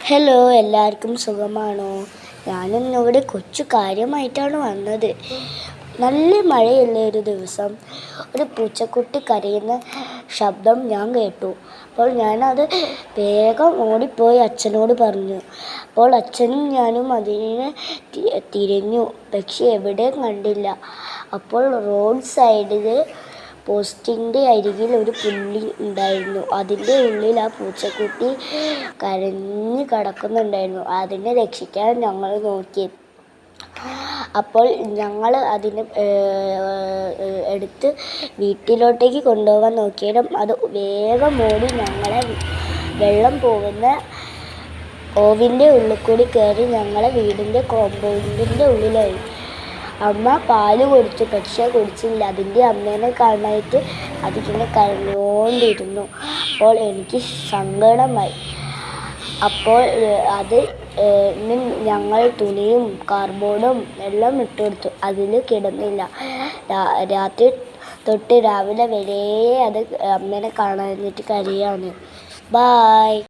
Hello, എല്ലാവർക്കും സുഖമാണോ? ഞാനിന്നിവിടെ കൊച്ചു കാര്യമായിട്ടാണ് വന്നത്. നല്ല മഴയുള്ള ഒരു ദിവസം ഒരു പൂച്ചക്കുട്ടി കരയുന്ന ശബ്ദം ഞാൻ കേട്ടു. അപ്പോൾ ഞാനത് വേഗം ഓടിപ്പോയി അച്ഛനോട് പറഞ്ഞു. അപ്പോൾ അച്ഛനും ഞാനും അതിനെ തിരഞ്ഞു, പക്ഷെ എവിടെയും കണ്ടില്ല. അപ്പോൾ റോഡ് സൈഡിൽ പോസ്റ്റിൻ്റെ അരികിൽ ഒരു പുള്ളി ഉണ്ടായിരുന്നു. അതിൻ്റെ ഉള്ളിൽ ആ പൂച്ചക്കുട്ടി കരഞ്ഞ് കിടക്കുന്നുണ്ടായിരുന്നു. അതിനെ രക്ഷിക്കാൻ ഞങ്ങൾ നോക്കി. അപ്പോൾ ഞങ്ങൾ അതിനെ എടുത്ത് വീട്ടിലോട്ടേക്ക് കൊണ്ടുപോകാൻ നോക്കിയതും അത് വേഗം ഓടി ഞങ്ങളെ വെള്ളം പോകുന്ന ഓവിൻ്റെ ഉള്ളിൽ കൂടി കയറി ഞങ്ങളെ വീടിൻ്റെ കോമ്പൗണ്ടിൻ്റെ ഉള്ളിലായി. അമ്മ പാല് കൊടുത്തു, പക്ഷെ കുടിച്ചില്ല. അതിൻ്റെ അമ്മേനെ കാണാനായിട്ട് അതിങ്ങനെ കരഞ്ഞുകൊണ്ടിരുന്നു. അപ്പോൾ എനിക്ക് സങ്കടമായി. അപ്പോൾ ഞങ്ങൾ തുണിയും കാർഡ്ബോർഡും എല്ലാം ഇട്ടുകൊടുത്തു. അതിൽ കിടന്നില്ല. രാത്രി തൊട്ട് രാവിലെ വരെ അത് അമ്മേനെ കാണാനായിട്ട് കരയാണ്. ബായ്.